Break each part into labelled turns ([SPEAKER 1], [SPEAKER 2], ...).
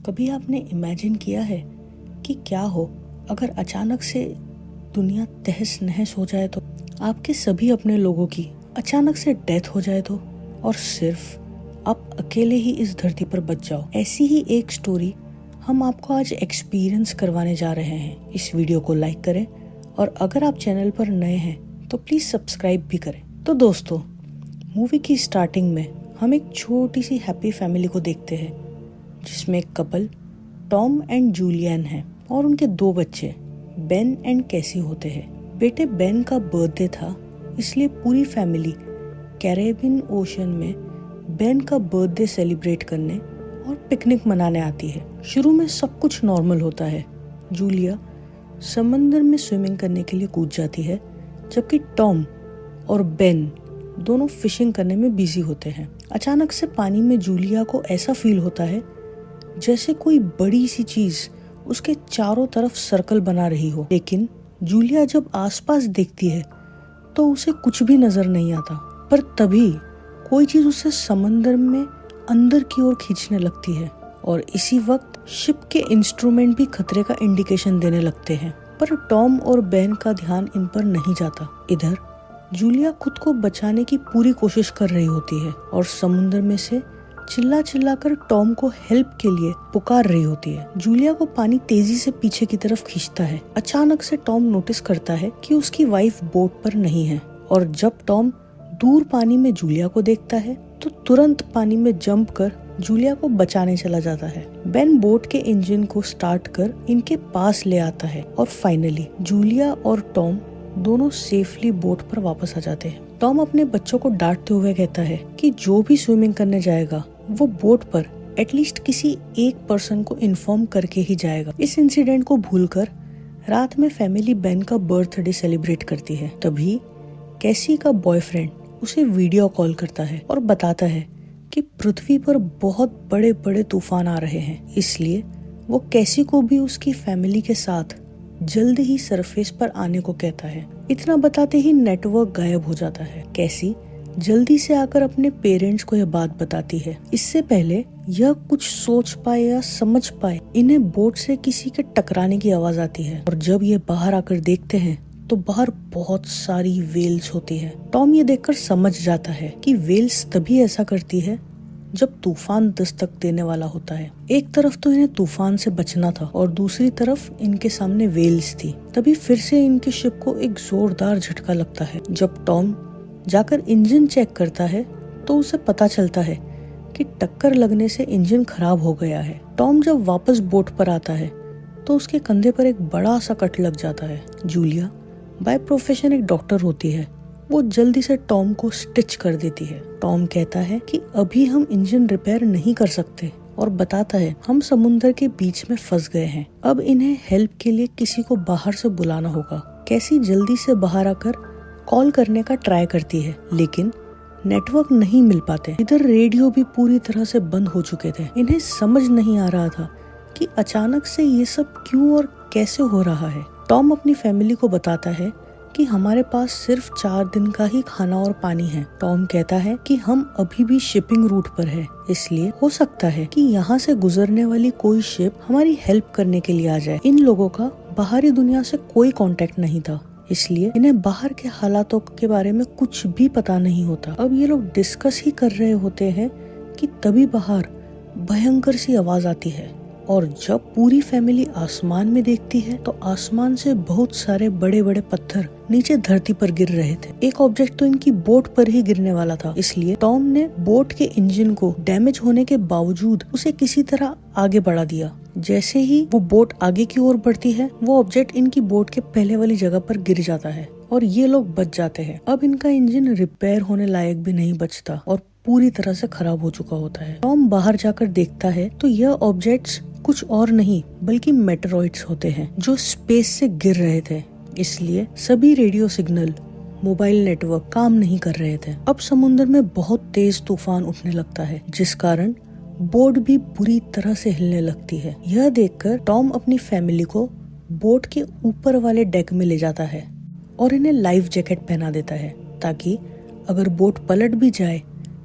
[SPEAKER 1] कभी आपने इमेजिन किया है कि क्या हो अगर अचानक से दुनिया तहस नहस हो जाए तो, आपके सभी अपने लोगों की अचानक से डेथ हो जाए तो, और सिर्फ आप अकेले ही इस धरती पर बच जाओ। ऐसी ही एक स्टोरी हम आपको आज एक्सपीरियंस करवाने जा रहे हैं। इस वीडियो को लाइक करें और अगर आप चैनल पर नए हैं तो प्लीज सब्सक्राइब भी करें। तो दोस्तों, मूवी की स्टार्टिंग में हम एक छोटी सी हैप्पी फैमिली को देखते हैं जिसमें एक कपल टॉम एंड जूलियन है और उनके 2 बच्चे बेन एंड कैसी होते हैं। बेटे बेन का बर्थडे था, इसलिए पूरी फैमिली कैरेबियन ओशन में बेन का बर्थडे सेलिब्रेट करने और पिकनिक मनाने आती है। शुरू में सब कुछ नॉर्मल होता है। जूलिया समंदर में स्विमिंग करने के लिए कूद जाती है, जबकि टॉम और बेन दोनों फिशिंग करने में बिजी होते हैं। अचानक से पानी में जूलिया को ऐसा फील होता है जैसे कोई बड़ी सी चीज उसके चारों तरफ सर्कल बना रही हो, लेकिन जूलिया जब आसपास देखती है तो उसे कुछ भी नजर नहीं आता। पर तभी कोई चीज उसे समंदर में अंदर की ओर खींचने लगती है और इसी वक्त शिप के इंस्ट्रूमेंट भी खतरे का इंडिकेशन देने लगते हैं। पर टॉम और बेन का ध्यान इन पर नहीं जाता। इधर जूलिया खुद को बचाने की पूरी कोशिश कर रही होती है और समुद्र में से चिल्ला चिल्ला कर टॉम को हेल्प के लिए पुकार रही होती है। जूलिया को पानी तेजी से पीछे की तरफ खींचता है। अचानक से टॉम नोटिस करता है कि उसकी वाइफ बोट पर नहीं है और जब टॉम दूर पानी में जूलिया को देखता है तो तुरंत पानी में जंप कर जूलिया को बचाने चला जाता है। बेन बोट के इंजन को स्टार्ट कर इनके पास ले आता है और फाइनली जूलिया और टॉम दोनों सेफली बोट पर वापस आ जाते हैं। टॉम अपने बच्चों को डांटते हुए कहता है कि जो भी स्विमिंग करने जाएगा वो बोट पर एटलीस्ट किसी एक पर्सन को इन्फॉर्म करके ही जाएगा। इस इंसिडेंट को भूलकर रात में फैमिली बेन का बर्थडे सेलिब्रेट करती है। तभी कैसी का बॉयफ्रेंड उसे वीडियो कॉल करता है और बताता है कि पृथ्वी पर बहुत बड़े बड़े तूफान आ रहे हैं, इसलिए वो कैसी को भी उसकी फैमिली के साथ जल्द ही सरफेस पर आने को कहता है। इतना बताते ही नेटवर्क गायब हो जाता है। कैसी जल्दी से आकर अपने पेरेंट्स को यह बात बताती है। इससे पहले यह कुछ सोच पाए या समझ पाए, इन्हें बोट से किसी के टकराने की आवाज आती है और जब ये बाहर आकर देखते हैं तो बाहर बहुत सारी वेल्स होती है। टॉम ये देखकर समझ जाता है कि वेल्स तभी ऐसा करती है जब तूफान दस्तक देने वाला होता है। एक तरफ तो इन्हें तूफान से बचना था और दूसरी तरफ इनके सामने वेल्स थी। तभी फिर से इनके शिप को एक जोरदार झटका लगता है। जब टॉम जाकर इंजन चेक करता है तो उसे पता चलता है कि टक्कर लगने से इंजन खराब हो गया है। टॉम जब वापस बोट पर आता है तो उसके कंधे पर एक बड़ा सा कट लग जाता है। जूलिया बाय प्रोफेशन एक डॉक्टर होती है, वो जल्दी से टॉम को स्टिच कर देती है। टॉम कहता है कि अभी हम इंजन रिपेयर नहीं कर सकते और बताता है हम समुद्र के बीच में फंस गए हैं, अब इन्हें हेल्प के लिए किसी को बाहर से बुलाना होगा। कैसी जल्दी से बाहर आकर कॉल करने का ट्राई करती है, लेकिन नेटवर्क नहीं मिल पाते। इधर रेडियो भी पूरी तरह से बंद हो चुके थे। इन्हें समझ नहीं आ रहा था कि अचानक से ये सब क्यों और कैसे हो रहा है। टॉम अपनी फैमिली को बताता है कि हमारे पास सिर्फ 4 दिन का ही खाना और पानी है। टॉम कहता है कि हम अभी भी शिपिंग रूट पर है, इसलिए हो सकता है कि यहाँ से गुजरने वाली कोई शिप हमारी हेल्प करने के लिए आ जाए। इन लोगों का बाहरी दुनिया से कोई कांटेक्ट नहीं था, इसलिए इन्हें बाहर के हालातों के बारे में कुछ भी पता नहीं होता। अब ये लोग डिस्कस ही कर रहे होते हैं कि तभी बाहर भयंकर सी आवाज आती है और जब पूरी फैमिली आसमान में देखती है तो आसमान से बहुत सारे बड़े बड़े पत्थर नीचे धरती पर गिर रहे थे। एक ऑब्जेक्ट तो इनकी बोट पर ही गिरने वाला था, इसलिए टॉम ने बोट के इंजन को डैमेज होने के बावजूद उसे किसी तरह आगे बढ़ा दिया। जैसे ही वो बोट आगे की ओर बढ़ती है, वो ऑब्जेक्ट इनकी बोट के पहले वाली जगह पर गिर जाता है और ये लोग बच जाते हैं। अब इनका इंजन रिपेयर होने लायक भी नहीं बचता और पूरी तरह से खराब हो चुका होता है। टॉम बाहर जाकर देखता है तो यह ऑब्जेक्ट्स कुछ और नहीं बल्कि मेटेरॉइड्स होते हैं जो स्पेस से गिर रहे थे, इसलिए सभी रेडियो सिग्नल, मोबाइल नेटवर्क काम नहीं कर रहे थे। अब समुद्र में बहुत तेज तूफान उठने लगता है, जिस कारण बोट भी बुरी तरह से हिलने लगती है। यह देखकर टॉम अपनी फैमिली को बोट के ऊपर वाले डेक में ले जाता है और इन्हें लाइफ जैकेट पहना देता है ताकि अगर बोट पलट भी जाए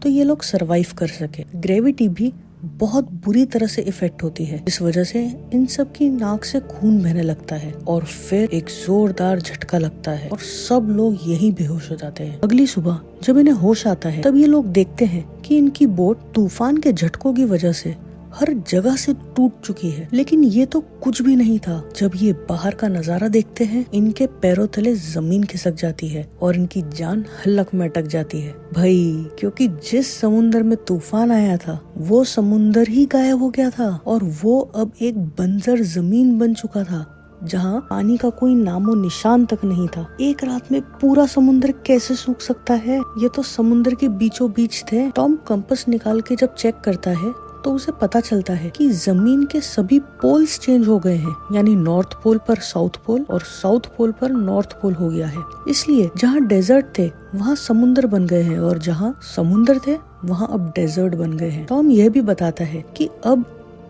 [SPEAKER 1] तो ये लोग सरवाइव कर सके। ग्रेविटी भी बहुत बुरी तरह से इफेक्ट होती है। इस वजह से इन सब की नाक से खून बहने लगता है और फिर एक जोरदार झटका लगता है और सब लोग यही बेहोश हो जाते हैं। अगली सुबह जब इन्हें होश आता है तब ये लोग देखते हैं कि इनकी बोट तूफान के झटकों की वजह से हर जगह से टूट चुकी है। लेकिन ये तो कुछ भी नहीं था। जब ये बाहर का नजारा देखते हैं, इनके पैरों तले जमीन खिसक जाती है और इनकी जान हलक में अटक जाती है भाई, क्योंकि जिस समुंदर में तूफान आया था वो समुंदर ही गायब हो गया था और वो अब एक बंजर जमीन बन चुका था जहाँ पानी का कोई नामो निशान तक नहीं था। एक रात में पूरा समुद्र कैसे सूख सकता है? ये तो समुद्र के बीचों बीच थे। टॉम कंपास निकाल के जब चेक करता है तो उसे पता चलता है कि जमीन के सभी पोल्स चेंज हो गए हैं, यानी नॉर्थ पोल पर साउथ पोल और साउथ पोल पर नॉर्थ पोल हो गया है। इसलिए जहाँ डेजर्ट थे वहाँ समुंदर बन गए हैं और जहाँ समुंदर थे वहाँ अब डेजर्ट बन गए हैं। टॉम यह भी बताता है कि अब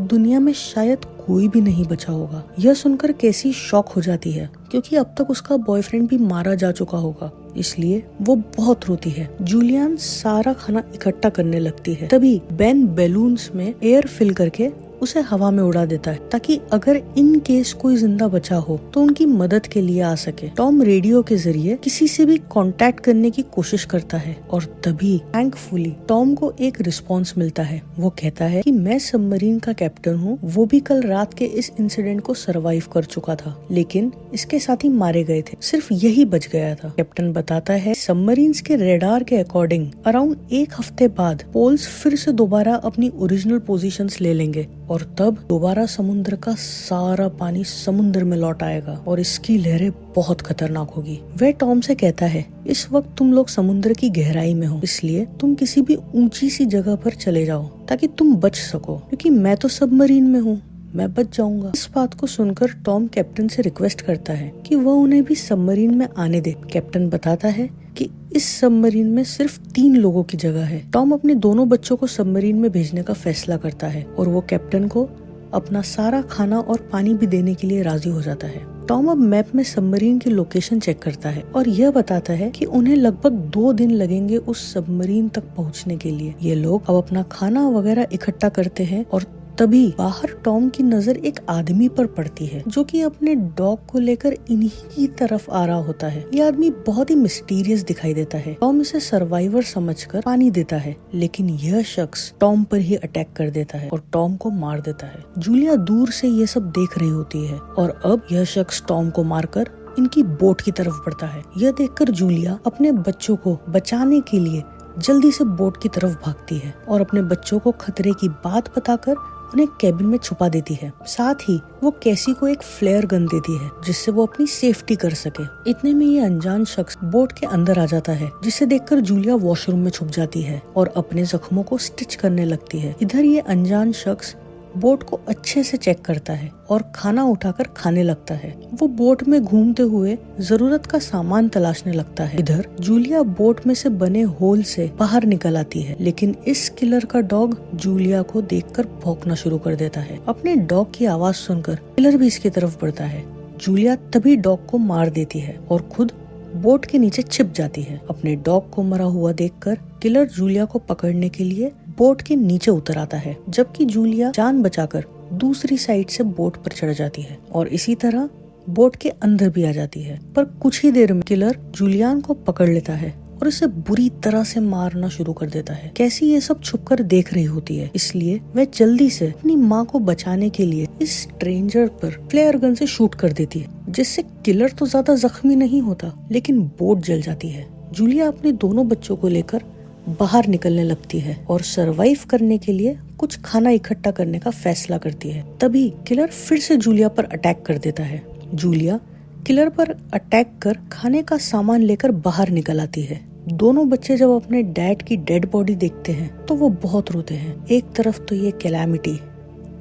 [SPEAKER 1] दुनिया में शायद कोई भी नहीं बचा होगा। यह सुनकर कैसी शॉक हो जाती है क्योंकि अब तक उसका बॉयफ्रेंड भी मारा जा चुका होगा, इसलिए वो बहुत रोती है। जूलियन सारा खाना इकट्ठा करने लगती है। तभी बेन बैलून्स में एयर फिल करके उसे हवा में उड़ा देता है ताकि अगर इन केस कोई जिंदा बचा हो तो उनकी मदद के लिए आ सके। टॉम रेडियो के जरिए किसी से भी कांटेक्ट करने की कोशिश करता है और तभी थैंकफुली टॉम को एक रिस्पांस मिलता है। वो कहता है कि मैं सबमरीन का कैप्टन हूँ, वो भी कल रात के इस इंसिडेंट को सरवाइव कर चुका था, लेकिन इसके साथी मारे गए थे, सिर्फ यही बच गया था। कैप्टन बताता है सबमरीन्स के रेडार के अकॉर्डिंग अराउंड एक हफ्ते बाद पोल्स फिर से दोबारा अपनी ओरिजिनल पोजीशंस ले लेंगे और तब दोबारा समुद्र का सारा पानी समुद्र में लौट आएगा और इसकी लहरें बहुत खतरनाक होगी। वह टॉम से कहता है इस वक्त तुम लोग समुद्र की गहराई में हो, इसलिए तुम किसी भी ऊंची सी जगह पर चले जाओ ताकि तुम बच सको, क्योंकि मैं तो सबमरीन में हूँ, मैं बच जाऊंगा। इस बात को सुनकर टॉम कैप्टन से रिक्वेस्ट करता है कि वह उन्हें भी सबमरीन में आने दे। कैप्टन बताता है कि इस सबमरीन में सिर्फ 3 लोगों की जगह है। टॉम अपने दोनों बच्चों को सबमरीन में भेजने का फैसला करता है और वो कैप्टन को अपना सारा खाना और पानी भी देने के लिए राजी हो जाता है। टॉम अब मैप में सबमरीन की लोकेशन चेक करता है और यह बताता है कि उन्हें लगभग 2 दिन लगेंगे उस सबमरीन तक पहुंचने के लिए। ये लोग अब अपना खाना वगैरह इकट्ठा करते हैं और तभी बाहर टॉम की नजर एक आदमी पर पड़ती है जो कि अपने डॉग को लेकर इन्हीं की तरफ आ रहा होता है। ये आदमी बहुत ही मिस्टीरियस दिखाई देता है। टॉम इसे सर्वाइवर समझकर पानी देता है, लेकिन यह शख्स टॉम पर ही अटैक कर देता है और टॉम को मार देता है। जूलिया दूर से ये सब देख रही होती है और अब यह शख्स टॉम को मारकर इनकी बोट की तरफ बढ़ता है। यह देखकर जूलिया अपने बच्चों को बचाने के लिए जल्दी से बोट की तरफ भागती है और अपने बच्चों को खतरे की बात बताकर उन्हें कैबिन में छुपा देती है। साथ ही वो कैसी को एक फ्लेयर गन देती है जिससे वो अपनी सेफ्टी कर सके। इतने में ये अनजान शख्स बोट के अंदर आ जाता है, जिसे देखकर जूलिया वॉशरूम में छुप जाती है और अपने जख्मों को स्टिच करने लगती है। इधर ये अनजान शख्स बोट को अच्छे से चेक करता है और खाना उठाकर खाने लगता है। वो बोट में घूमते हुए जरूरत का सामान तलाशने लगता है। इधर जूलिया बोट में से बने होल से बाहर निकल आती है, लेकिन इस किलर का डॉग जूलिया को देखकर भौंकना शुरू कर देता है। अपने डॉग की आवाज सुनकर किलर भी इसकी तरफ बढ़ता है। जूलिया तभी डॉग को मार देती है और खुद बोट के नीचे छिप जाती है। अपने डॉग को मरा हुआ देखकर किलर जूलिया को पकड़ने के लिए बोट के नीचे उतर आता है, जबकि जूलिया जान बचाकर दूसरी साइड से बोट पर चढ़ जाती है और इसी तरह बोट के अंदर भी आ जाती है। पर कुछ ही देर में किलर जूलियन को पकड़ लेता है और इसे बुरी तरह से मारना शुरू कर देता है। कैसी ये सब छुपकर देख रही होती है, इसलिए वह जल्दी से अपनी माँ को बचाने के लिए इस स्ट्रेंजर पर फ्लेयर गन से शूट कर देती है, जिससे किलर तो ज्यादा जख्मी नहीं होता लेकिन बोट जल जाती है। जूलिया अपने दोनों बच्चों को लेकर बाहर निकलने लगती है और सरवाइव करने के लिए कुछ खाना इकट्ठा करने का फैसला करती है। तभी किलर फिर से जूलिया पर अटैक कर देता है। जूलिया किलर पर अटैक कर खाने का सामान लेकर बाहर निकल आती है। दोनों बच्चे जब अपने डैड की डेड बॉडी देखते हैं तो वो बहुत रोते हैं। एक तरफ तो ये कैलामिटी,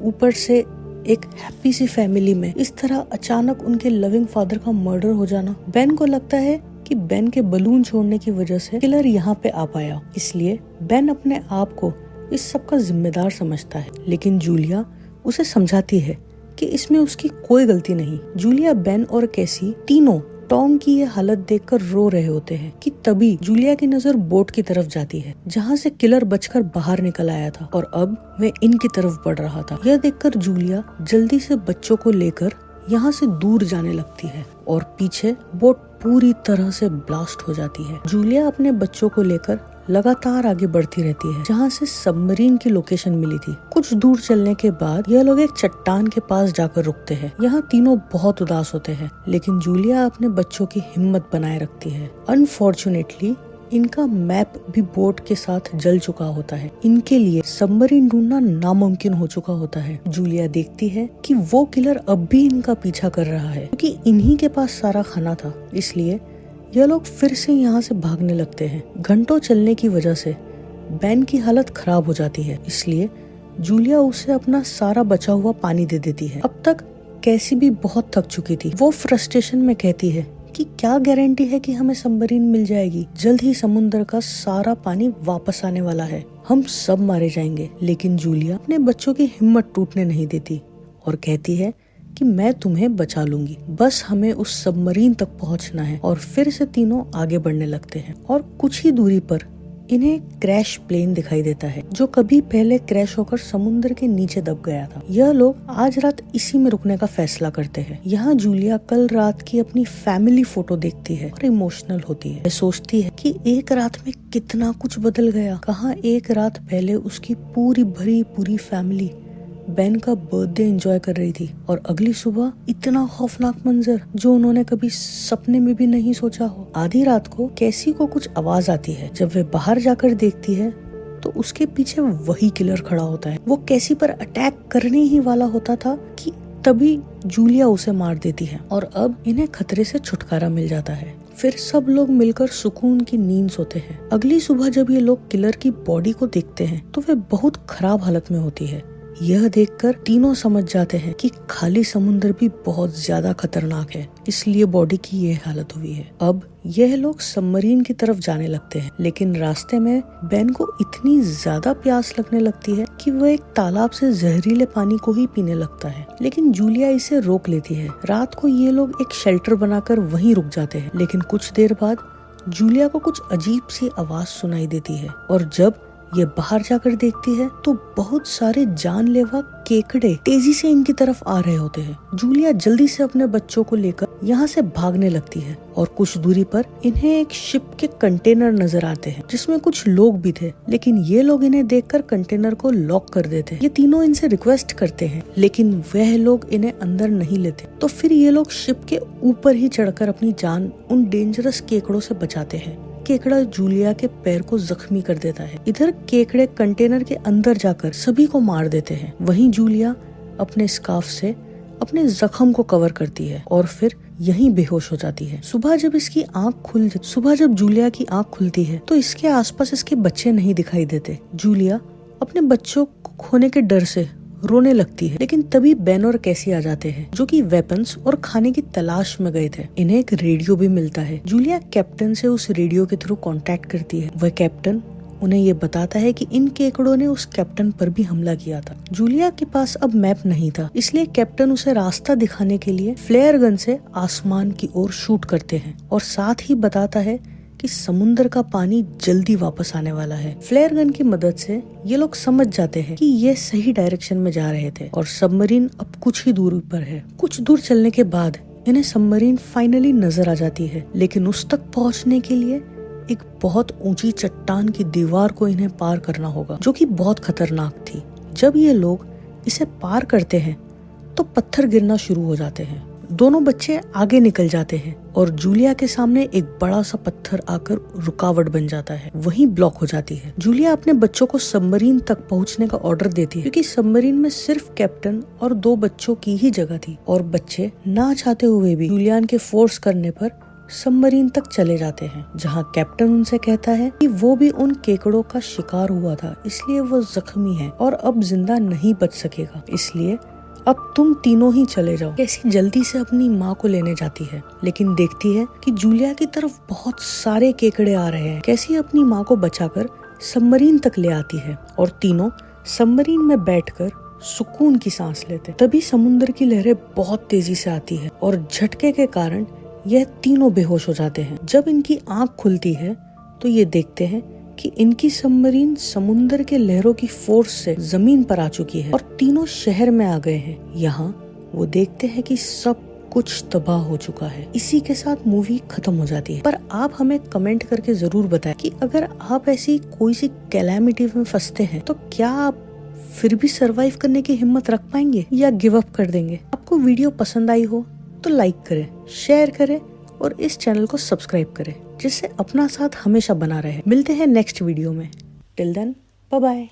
[SPEAKER 1] ऊपर से एक हैप्पी सी फैमिली में इस तरह अचानक उनके लविंग फादर का मर्डर हो जाना। बेन को लगता है कि बेन के बलून छोड़ने की वजह से किलर यहाँ पे आ पाया, इसलिए बेन अपने आप को इस सब का जिम्मेदार समझता है, लेकिन जूलिया उसे समझाती है कि इसमें उसकी कोई गलती नहीं। जूलिया, बेन और कैसी तीनों टॉम की ये हालत देखकर रो रहे होते हैं कि तभी जूलिया की नजर बोट की तरफ जाती है जहाँ से किलर बचकर बाहर निकल आया था और अब वह इनकी तरफ बढ़ रहा था। यह देखकर जूलिया जल्दी से बच्चों को लेकर यहाँ से दूर जाने लगती है और पीछे बोट पूरी तरह से ब्लास्ट हो जाती है। जूलिया अपने बच्चों को लेकर लगातार आगे बढ़ती रहती है जहाँ से सबमरीन की लोकेशन मिली थी। कुछ दूर चलने के बाद यह लोग एक चट्टान के पास जाकर रुकते हैं। यहाँ तीनों बहुत उदास होते हैं लेकिन जूलिया अपने बच्चों की हिम्मत बनाए रखती है। अनफॉर्चुनेटली इनका मैप भी बोट के साथ जल चुका होता है। इनके लिए सबमरीन ढूंढना नामुमकिन हो चुका होता है। जूलिया देखती है कि वो किलर अब भी इनका पीछा कर रहा है क्योंकि इन्हीं के पास सारा खाना था, इसलिए यह लोग फिर से यहाँ से भागने लगते हैं। घंटों चलने की वजह से बेन की हालत खराब हो जाती है, इसलिए जूलिया उसे अपना सारा बचा हुआ पानी दे देती है। अब तक कैसी भी बहुत थक चुकी थी। वो फ्रस्ट्रेशन में कहती है कि क्या गारंटी है कि हमें सबमरीन मिल जाएगी। जल्द ही समुद्र का सारा पानी वापस आने वाला है, हम सब मारे जाएंगे। लेकिन जूलिया अपने बच्चों की हिम्मत टूटने नहीं देती और कहती है कि मैं तुम्हें बचा लूंगी, बस हमें उस सबमरीन तक पहुंचना है। और फिर से तीनों आगे बढ़ने लगते हैं और कुछ ही दूरी पर इन्हें क्रैश प्लेन दिखाई देता है जो कभी पहले क्रैश होकर समुद्र के नीचे दब गया था। यह लोग आज रात इसी में रुकने का फैसला करते हैं। यहाँ जूलिया कल रात की अपनी फैमिली फोटो देखती है और इमोशनल होती है। सोचती है कि एक रात में कितना कुछ बदल गया। कहाँ एक रात पहले उसकी पूरी भरी पूरी फैमिली बेन का बर्थडे एंजॉय कर रही थी और अगली सुबह इतना खौफनाक मंजर जो उन्होंने कभी सपने में भी नहीं सोचा हो। आधी रात को कैसी को कुछ आवाज आती है। जब वे बाहर जाकर देखती है तो उसके पीछे वही किलर खड़ा होता है। वो कैसी पर अटैक करने ही वाला होता था कि तभी जूलिया उसे मार देती है और अब इन्हें खतरे से छुटकारा मिल जाता है। फिर सब लोग मिलकर सुकून की नींद सोते हैं। अगली सुबह जब ये लोग किलर की बॉडी को देखते हैं तो वे बहुत खराब हालत में होती है। यह देखकर तीनों समझ जाते हैं कि खाली समुद्र भी बहुत ज्यादा खतरनाक है, इसलिए बॉडी की ये हालत हुई है। अब यह लोग सबमरीन की तरफ जाने लगते हैं लेकिन रास्ते में बेन को इतनी ज्यादा प्यास लगने लगती है कि वह एक तालाब से जहरीले पानी को ही पीने लगता है, लेकिन जूलिया इसे रोक लेती है। रात को ये लोग एक शेल्टर बनाकर वहीं रुक जाते हैं लेकिन कुछ देर बाद जूलिया को कुछ अजीब सी आवाज सुनाई देती है और जब ये बाहर जाकर देखती है तो बहुत सारे जानलेवा केकड़े तेजी से इनकी तरफ आ रहे होते हैं। जूलिया जल्दी से अपने बच्चों को लेकर यहाँ से भागने लगती है और कुछ दूरी पर इन्हें एक शिप के कंटेनर नजर आते हैं जिसमें कुछ लोग भी थे, लेकिन ये लोग इन्हें देखकर कंटेनर को लॉक कर देते हैं। ये तीनों इनसे रिक्वेस्ट करते हैं लेकिन वह लोग इन्हें अंदर नहीं लेते। तो फिर ये लोग शिप के ऊपर ही चढ़कर अपनी जान उन डेंजरस केकड़ों से बचाते हैं। केकड़ा जूलिया के पैर को जख्मी कर देता है। इधर केकड़े कंटेनर के अंदर जाकर सभी को मार देते हैं। वहीं जूलिया अपने स्कार्फ से अपने जख्म को कवर करती है और फिर यहीं बेहोश हो जाती है। सुबह जब जूलिया की आंख खुलती है तो इसके आसपास इसके बच्चे नहीं दिखाई देते। जूलिया अपने बच्चों को खोने के डर से रोने लगती है लेकिन तभी बेन और कैसी आ जाते हैं जो कि वेपन्स और खाने की तलाश में गए थे। इन्हें एक रेडियो भी मिलता है। जूलिया कैप्टन से उस रेडियो के थ्रू कांटेक्ट करती है। वह कैप्टन उन्हें ये बताता है कि इन केकड़ों ने उस कैप्टन पर भी हमला किया था। जूलिया के पास अब मैप नहीं था, इसलिए कैप्टन उसे रास्ता दिखाने के लिए फ्लेयर गन से आसमान की ओर शूट करते हैं और साथ ही बताता है कि समुद्र का पानी जल्दी वापस आने वाला है। फ्लेयर गन की मदद से ये लोग समझ जाते हैं कि ये सही डायरेक्शन में जा रहे थे और सबमरीन अब कुछ ही दूरी पर है। कुछ दूर चलने के बाद इन्हें सबमरीन फाइनली नजर आ जाती है, लेकिन उस तक पहुंचने के लिए एक बहुत ऊंची चट्टान की दीवार को इन्हें पार करना होगा जो कि बहुत खतरनाक थी। जब ये लोग इसे पार करते हैं तो पत्थर गिरना शुरू हो जाते हैं। दोनों बच्चे आगे निकल जाते हैं और जूलिया के सामने एक बड़ा सा पत्थर आकर रुकावट बन जाता है, वहीं ब्लॉक हो जाती है। जूलिया अपने बच्चों को सबमरीन तक पहुंचने का ऑर्डर देती है क्योंकि सबमरीन में सिर्फ कैप्टन और 2 बच्चों की ही जगह थी और बच्चे ना चाहते हुए भी जूलियन के फोर्स करने पर सबमरीन तक चले जाते हैं, जहां कैप्टन उनसे कहता है कि वो भी उन केकड़ों का शिकार हुआ था, इसलिए वो जख्मी है और अब जिंदा नहीं बच सकेगा, इसलिए अब तुम तीनों ही चले जाओ। कैसी जल्दी से अपनी माँ को लेने जाती है लेकिन देखती है कि जूलिया की तरफ बहुत सारे केकड़े आ रहे हैं। कैसी अपनी माँ को बचाकर सबमरीन तक ले आती है और तीनों सबमरीन में बैठकर सुकून की सांस लेते। तभी समुद्र की लहरें बहुत तेजी से आती है और झटके के कारण यह तीनों बेहोश हो जाते हैं। जब इनकी आंख खुलती है तो ये देखते हैं कि इनकी सबमरीन समुद्र के लहरों की फोर्स से जमीन पर आ चुकी है और तीनों शहर में आ गए हैं। यहाँ वो देखते हैं कि सब कुछ तबाह हो चुका है। इसी के साथ मूवी खत्म हो जाती है। पर आप हमें कमेंट करके जरूर बताएं कि अगर आप ऐसी कोई सी कैलामिटी में फंसते हैं तो क्या आप फिर भी सरवाइव करने की हिम्मत रख पाएंगे या गिव अप कर देंगे। आपको वीडियो पसंद आई हो तो लाइक करें, शेयर करें और इस चैनल को सब्सक्राइब करें, जिससे अपना साथ हमेशा बना रहे। मिलते हैं नेक्स्ट वीडियो में। Till then, bye bye.